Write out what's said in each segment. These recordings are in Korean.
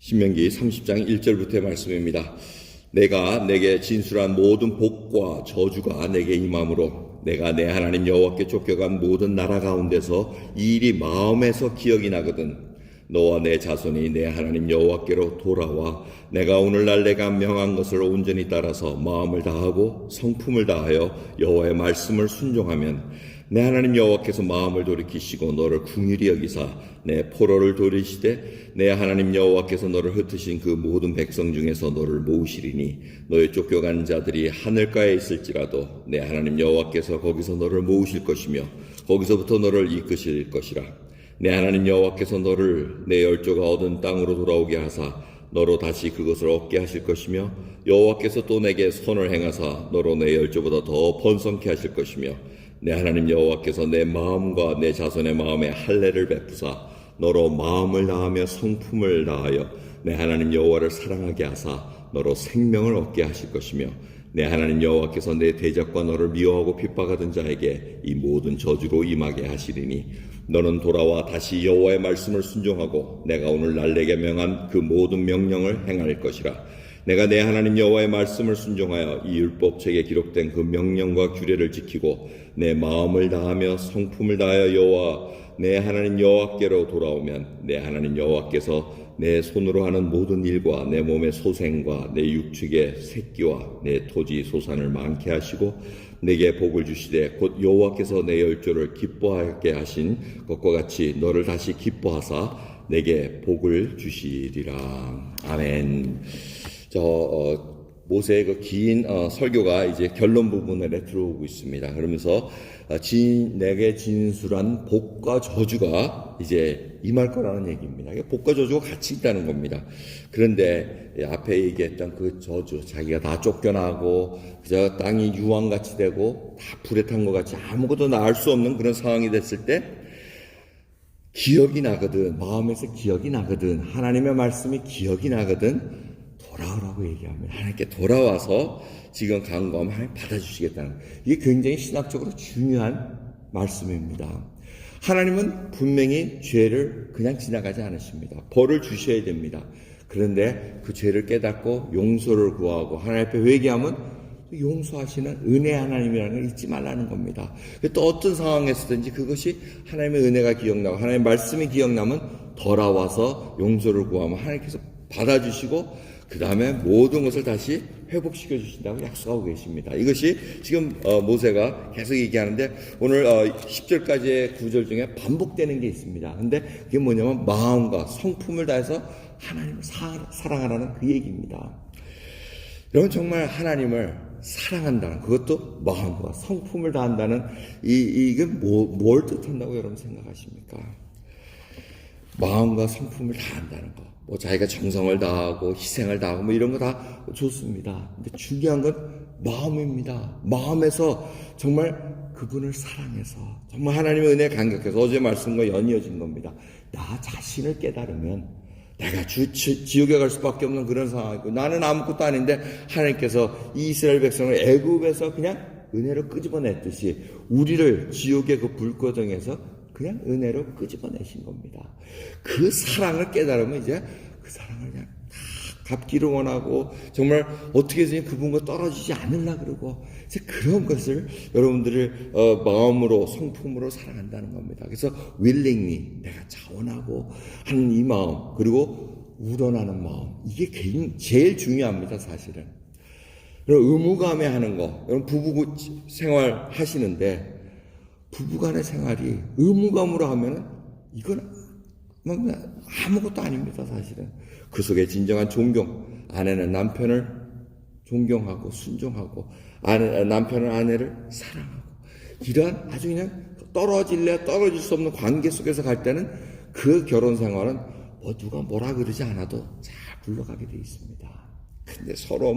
신명기 30장 1절부터의 말씀입니다. 내가 내게 진술한 모든 복과 저주가 내게 임함으로 내가 내 하나님 여호와께 쫓겨간 모든 나라 가운데서 이 일이 마음에서 기억이 나거든 너와 내 자손이 내 하나님 여호와께로 돌아와 내가 오늘날 내가 명한 것을 온전히 따라서 마음을 다하고 성품을 다하여 여호와의 말씀을 순종하면 내 하나님 여호와께서 마음을 돌이키시고 너를 긍휼히 여기사 내 포로를 돌이시되 내 하나님 여호와께서 너를 흩으신 그 모든 백성 중에서 너를 모으시리니 너의 쫓겨간 자들이 하늘가에 있을지라도 내 하나님 여호와께서 거기서 너를 모으실 것이며 거기서부터 너를 이끄실 것이라. 내 하나님 여호와께서 너를 내 열조가 얻은 땅으로 돌아오게 하사 너로 다시 그것을 얻게 하실 것이며 여호와께서 또 내게 선을 행하사 너로 내 열조보다 더 번성케 하실 것이며 내 하나님 여호와께서 내 마음과 내 자손의 마음에 할례를 베푸사 너로 마음을 다하며 성품을 다하여 내 하나님 여호와를 사랑하게 하사 너로 생명을 얻게 하실 것이며 내 하나님 여호와께서 내 대적과 너를 미워하고 핍박하던 자에게 이 모든 저주로 임하게 하시리니 너는 돌아와 다시 여호와의 말씀을 순종하고 내가 오늘날 내게 명한 그 모든 명령을 행할 것이라. 내가 내 하나님 여호와의 말씀을 순종하여 이 율법책에 기록된 그 명령과 규례를 지키고 내 마음을 다하며 성품을 다하여 여호와 내 하나님 여호와께로 돌아오면 내 하나님 여호와께서 내 손으로 하는 모든 일과 내 몸의 소생과 내 육축의 새끼와 내 토지 소산을 많게 하시고 내게 복을 주시되 곧 여호와께서 내 열조를 기뻐하게 하신 것과 같이 너를 다시 기뻐하사 내게 복을 주시리라. 아멘. 모세의 그 긴 설교가 이제 결론 부분에 들어오고 있습니다. 그러면서 내게 진술한 복과 저주가 이제 임할 거라는 얘기입니다. 복과 저주가 같이 있다는 겁니다. 그런데 앞에 얘기했던 그 저주, 자기가 다 쫓겨나고 그저 땅이 유황같이 되고 다 불에 탄 것 같이 아무것도 나을 수 없는 그런 상황이 됐을 때 기억이 나거든, 마음에서 기억이 나거든, 하나님의 말씀이 기억이 나거든 돌아오라고 얘기합니다. 하나님께 돌아와서 지금 간구하면 하나님 받아주시겠다는, 이게 굉장히 신학적으로 중요한 말씀입니다. 하나님은 분명히 죄를 그냥 지나가지 않으십니다. 벌을 주셔야 됩니다. 그런데 그 죄를 깨닫고 용서를 구하고 하나님 앞에 회개하면 용서하시는 은혜 하나님이라는 걸 잊지 말라는 겁니다. 또 어떤 상황에서든지 그것이 하나님의 은혜가 기억나고 하나님의 말씀이 기억나면 돌아와서 용서를 구하면 하나님께서 받아주시고 그 다음에 모든 것을 다시 회복시켜 주신다고 약속하고 계십니다. 이것이 지금 모세가 계속 얘기하는데 오늘 10절까지의 구절 중에 반복되는 게 있습니다. 근데 그게 뭐냐면 마음과 성품을 다해서 하나님을 사랑하라는 그 얘기입니다. 여러분, 정말 하나님을 사랑한다는, 그것도 마음과 성품을 다한다는 이게 뭘 뜻한다고 여러분 생각하십니까? 마음과 성품을 다한다는 거. 자기가 정성을 다하고 희생을 다하고 이런 거 다 좋습니다. 근데 중요한 건 마음입니다. 마음에서 정말 그분을 사랑해서 정말 하나님의 은혜에 감격해서 어제 말씀과 연이어진 겁니다. 나 자신을 깨달으면 내가 지옥에 갈 수밖에 없는 그런 상황이고 나는 아무것도 아닌데 하나님께서 이 이스라엘 백성을 애굽에서 그냥 은혜로 끄집어냈듯이 우리를 지옥의 그 불고정에서 그냥 은혜로 끄집어내신 겁니다. 그 사랑을 깨달으면 이제 그 사랑을 그냥 다 갚기를 원하고 정말 어떻게 해서든 그분과 떨어지지 않으려고 그러고 이제 그런 것을 여러분들을 마음으로 성품으로 사랑한다는 겁니다. 그래서 willingly 내가 자원하고 하는 이 마음, 그리고 우러나는 마음, 이게 제일 중요합니다. 사실은 의무감에 하는 거, 여러분 부부 생활 하시는데 부부간의 생활이 의무감으로 하면은 이건 아무것도 아닙니다. 사실은 그 속에 진정한 존경, 아내는 남편을 존경하고 순종하고 남편은 아내를 사랑하고 이러한 아주 그냥 떨어질 수 없는 관계 속에서 갈 때는 그 결혼 생활은 누가 뭐라 그러지 않아도 잘 굴러가게 돼 있습니다. 근데 서로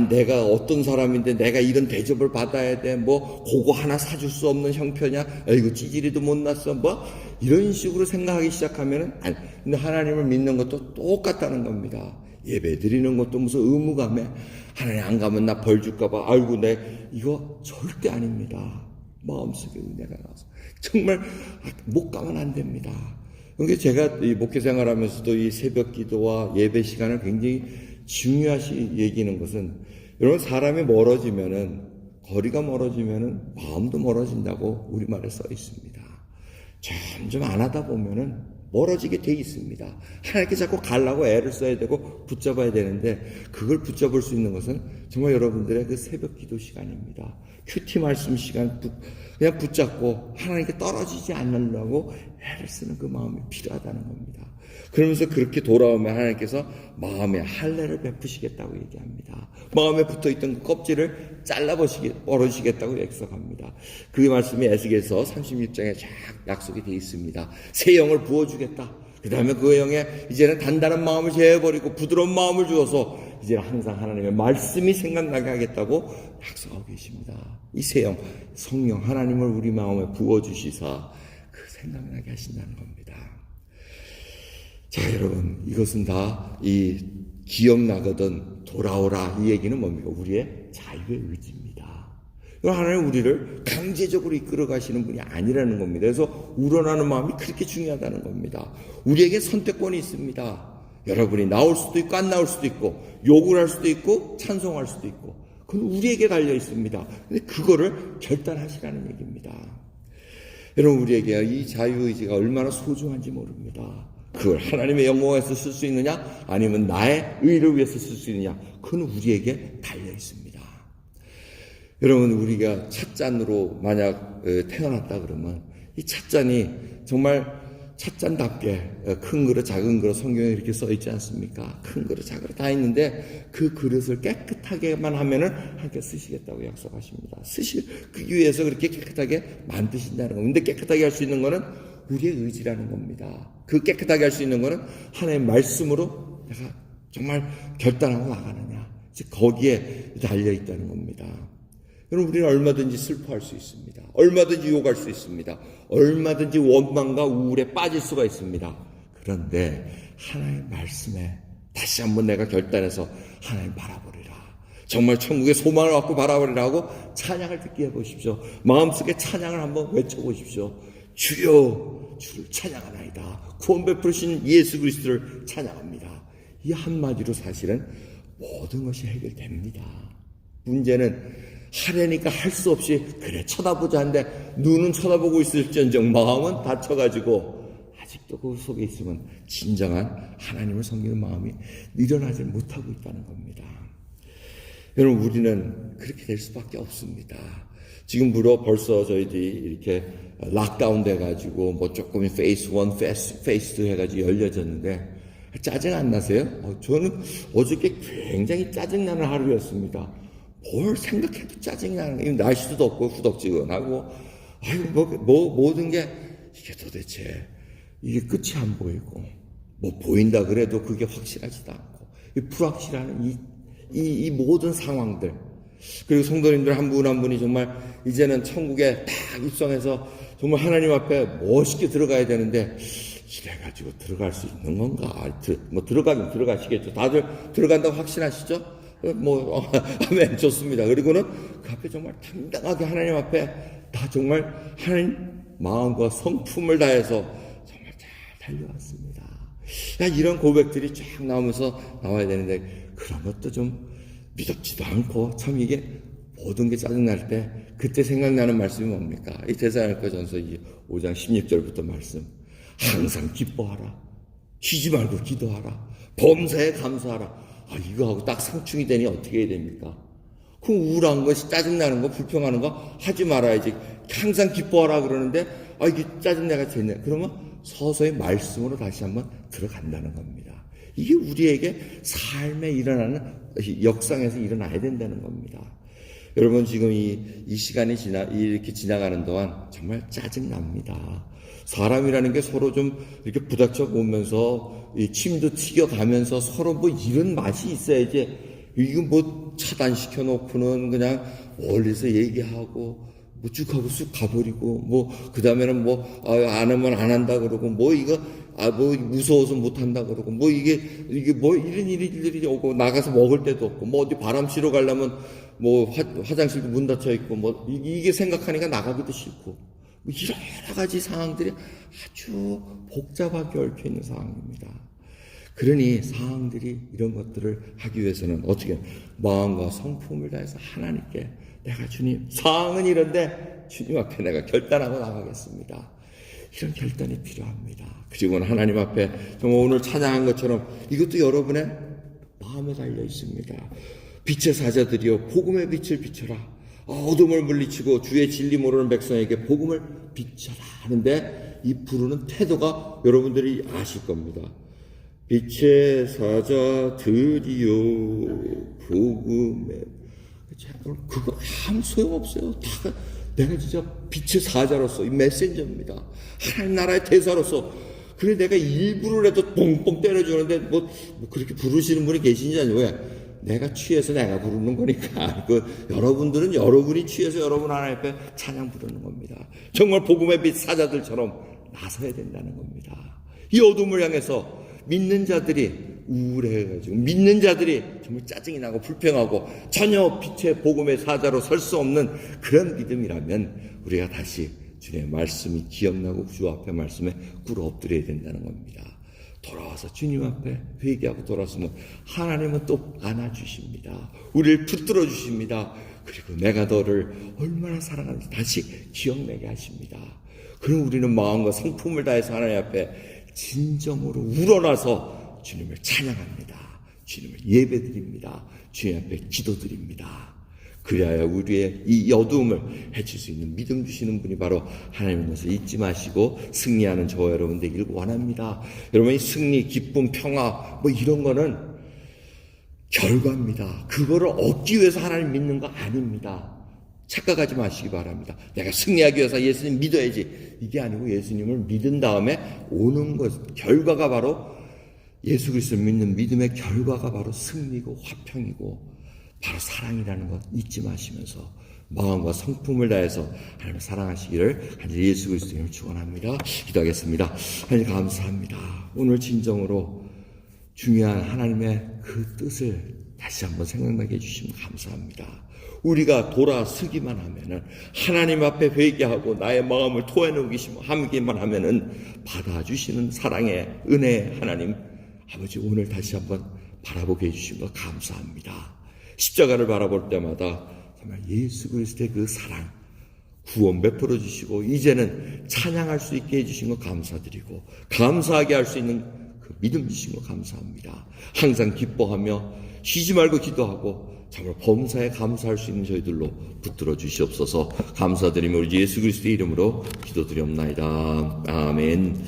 내가 어떤 사람인데 내가 이런 대접을 받아야 돼. 그거 하나 사줄 수 없는 형편이야. 이거 찌질이도 못 났어. 이런 식으로 생각하기 시작하면은, 근데 하나님을 믿는 것도 똑같다는 겁니다. 예배 드리는 것도 무슨 의무감에, 하나님 안 가면 나 벌 줄까봐, 이거 절대 아닙니다. 마음속에 은혜가 나와서. 정말 못 가면 안 됩니다. 그러니까 제가 이 목회 생활하면서도 이 새벽 기도와 예배 시간을 굉장히 중요시 여기는 것은, 여러분, 사람이 멀어지면은, 거리가 멀어지면은 마음도 멀어진다고 우리말에 써 있습니다. 점점 안 하다 보면은 멀어지게 돼 있습니다. 하나님께 자꾸 가려고 애를 써야 되고 붙잡아야 되는데, 그걸 붙잡을 수 있는 것은 정말 여러분들의 그 새벽 기도 시간입니다. 큐티 말씀 시간 그냥 붙잡고 하나님께 떨어지지 않으려고 애를 쓰는 그 마음이 필요하다는 겁니다. 그러면서 그렇게 돌아오면 하나님께서 마음에 할례를 베푸시겠다고 얘기합니다. 마음에 붙어있던 그 껍질을 벌어주시겠다고 약속합니다. 그 말씀이 에스겔서 36장에 쫙 약속이 되어 있습니다. 새 영을 부어주겠다. 그 다음에 그 영에 이제는 단단한 마음을 제어버리고 부드러운 마음을 주어서 이제는 항상 하나님의 말씀이 생각나게 하겠다고 약속하고 계십니다. 이 새 영, 성령 하나님을 우리 마음에 부어주시사 그 생각나게 하신다는 겁니다. 자, 여러분, 이것은 다 이 기억나거든 돌아오라, 이 얘기는 뭡니까? 우리의 자유의 의지입니다. 하나님 우리를 강제적으로 이끌어 가시는 분이 아니라는 겁니다. 그래서 우러나는 마음이 그렇게 중요하다는 겁니다. 우리에게 선택권이 있습니다. 여러분이 나올 수도 있고 안 나올 수도 있고, 욕을 할 수도 있고 찬송할 수도 있고, 그건 우리에게 달려 있습니다. 근데 그거를 결단하시라는 얘기입니다. 여러분, 우리에게 이 자유의지가 얼마나 소중한지 모릅니다. 그걸 하나님의 영광에 쓸 수 있느냐, 아니면 나의 의를 위해서 쓸 수 있느냐, 그건 우리에게 달려 있습니다. 여러분, 우리가 찻잔으로 만약 태어났다 그러면 이 찻잔이 정말 찻잔답게 큰 그릇 작은 그릇 성경에 이렇게 써 있지 않습니까? 큰 그릇 작은 그릇 다 있는데 그 그릇을 깨끗하게만 하면은 하나님께 쓰시겠다고 약속하십니다. 그 위해서 그렇게 깨끗하게 만드신다는 겁니다. 근데 깨끗하게 할 수 있는 거는 우리의 의지라는 겁니다. 그 깨끗하게 할 수 있는 거는 하나님의 말씀으로 내가 정말 결단하고 나가느냐, 거기에 달려 있다는 겁니다. 여러분, 우리는 얼마든지 슬퍼할 수 있습니다. 얼마든지 욕할 수 있습니다. 얼마든지 원망과 우울에 빠질 수가 있습니다. 그런데 하나님의 말씀에 다시 한번 내가 결단해서 하나님 바라보리라, 정말 천국의 소망을 갖고 바라보리라 하고 찬양을 듣게 해보십시오. 마음속에 찬양을 한번 외쳐보십시오. 주여, 주를 찬양하나이다. 구원 베푸신 예수 그리스도를 찬양합니다. 이 한마디로 사실은 모든 것이 해결됩니다. 문제는 하려니까 할 수 없이 그래 쳐다보자 한데 눈은 쳐다보고 있을지언정 마음은 닫혀가지고 아직도 그 속에 있으면 진정한 하나님을 섬기는 마음이 일어나지 못하고 있다는 겁니다. 여러분, 우리는 그렇게 될 수밖에 없습니다. 지금 벌써 저희들이 이렇게 락다운 돼가지고 뭐 조금 페이스 1, 페이스 2 해가지고 열려졌는데 짜증 안 나세요? 저는 어저께 굉장히 짜증나는 하루였습니다. 뭘 생각해도 짜증이 나는 거예요. 날씨도 덥고 후덥지근하고, 모든 게 이게 도대체 이게 끝이 안 보이고, 뭐 보인다 그래도 그게 확실하지도 않고, 이 불확실한 이 모든 상황들. 그리고 성도님들 한 분 한 분이 정말 이제는 천국에 딱 입성해서 정말 하나님 앞에 멋있게 들어가야 되는데, 이래가지고 들어갈 수 있는 건가? 들어가긴 들어가시겠죠. 다들 들어간다고 확신하시죠? 아멘, 좋습니다. 그리고는 그 앞에 정말 당당하게 하나님 앞에 다 정말 하나님 마음과 성품을 다해서 정말 잘 달려왔습니다. 이런 고백들이 쫙 나와야 되는데, 그런 것도 좀 믿었지도 않고, 참 이게 모든 게 짜증날 때 그때 생각나는 말씀이 뭡니까? 이 데살로니가전서 5장 16절부터 말씀. 항상 기뻐하라. 쉬지 말고 기도하라. 범사에 감사하라. 이거하고 딱 상충이 되니 어떻게 해야 됩니까? 그 우울한 거, 짜증나는 거, 불평하는 거 하지 말아야지. 항상 기뻐하라 그러는데, 이게 짜증내가 됐네. 그러면 서서히 말씀으로 다시 한번 들어간다는 겁니다. 이게 우리에게 삶에 일어나는, 역상에서 일어나야 된다는 겁니다. 여러분, 지금 이 시간이 이렇게 지나가는 동안 정말 짜증납니다. 사람이라는 게 서로 좀 이렇게 부닥쳐 보면서 침도 튀겨가면서 서로 이런 맛이 있어야지, 이거 차단시켜 놓고는 그냥 멀리서 얘기하고 쭉 하고 쑥 가버리고 그 다음에는 안 하면 안 한다 그러고 이거 무서워서 못 한다 그러고 이게 이런 일들이 오고 나가서 먹을 데도 없고 어디 바람 쐬러 가려면 화장실도 문 닫혀 있고 이게 생각하니까 나가기도 싫고, 뭐 여러 가지 상황들이 아주 복잡하게 얽혀 있는 상황입니다. 그러니 상황들이 이런 것들을 하기 위해서는 어떻게 마음과 성품을 다해서 하나님께 내가 주님 상황은 이런데 주님 앞에 내가 결단하고 나가겠습니다. 이런 결단이 필요합니다. 그리고는 하나님 앞에 정말 오늘 찬양한 것처럼 이것도 여러분의 마음에 달려 있습니다. 빛의 사자들이여 복음의 빛을 비춰라. 어둠을 물리치고 주의 진리 모르는 백성에게 복음을 비춰라 하는데 이 부르는 태도가 여러분들이 아실 겁니다. 빛의 사자들이여 복음의 그거 아무 소용없어요. 다 내가 진짜 빛의 사자로서 이 메신저입니다. 하나님 나라의 대사로서 그래 내가 일부러라도 뽕뽕 때려주는데 뭐 그렇게 부르시는 분이 계신지 아니고 왜 내가 취해서 내가 부르는 거니까 여러분들은 여러분이 취해서 여러분 하나님 앞에 찬양 부르는 겁니다. 정말 복음의 빛 사자들처럼 나서야 된다는 겁니다. 이 어둠을 향해서 믿는 자들이 우울해가지고 믿는 자들이 정말 짜증이 나고 불평하고 전혀 빛의 복음의 사자로 설 수 없는 그런 믿음이라면 우리가 다시 주님의 말씀이 기억나고 주 앞에 말씀에 꿇어 엎드려야 된다는 겁니다. 돌아와서 주님 앞에 회개하고 돌아서면 하나님은 또 안아주십니다. 우리를 붙들어 주십니다. 그리고 내가 너를 얼마나 사랑하는지 다시 기억나게 하십니다. 그럼 우리는 마음과 성품을 다해서 하나님 앞에 진정으로 우러나서 주님을 찬양합니다. 주님을 예배드립니다. 주님 앞에 기도드립니다. 그래야 우리의 이 어두움을 해칠 수 있는 믿음 주시는 분이 바로 하나님인 것을 잊지 마시고 승리하는 저와 여러분 되기를 원합니다. 여러분이 승리, 기쁨, 평화 뭐 이런 거는 결과입니다. 그거를 얻기 위해서 하나님 믿는 거 아닙니다. 착각하지 마시기 바랍니다. 내가 승리하기 위해서 예수님 믿어야지. 이게 아니고 예수님을 믿은 다음에 오는 것, 결과가 바로 예수 그리스도를 믿는 믿음의 결과가 바로 승리고 화평이고 바로 사랑이라는 것 잊지 마시면서 마음과 성품을 다해서 하나님을 사랑하시기를 간절히 예수 그리스도 이름으로 축원합니다. 기도하겠습니다. 하나님 감사합니다. 오늘 진정으로 중요한 하나님의 그 뜻을 다시 한번 생각나게 해주시면 감사합니다. 우리가 돌아서기만 하면은 하나님 앞에 회개하고 나의 마음을 토해놓기만 하면은 받아주시는 사랑의 은혜의 하나님 아버지 오늘 다시 한번 바라보게 해주신 것 감사합니다. 십자가를 바라볼 때마다 정말 예수 그리스도의 그 사랑 구원 베풀어 주시고 이제는 찬양할 수 있게 해주신 것 감사드리고 감사하게 할 수 있는 그 믿음 주신 것 감사합니다. 항상 기뻐하며 쉬지 말고 기도하고 정말 범사에 감사할 수 있는 저희들로 붙들어 주시옵소서. 감사드리며 우리 예수 그리스도의 이름으로 기도드리옵나이다. 아멘.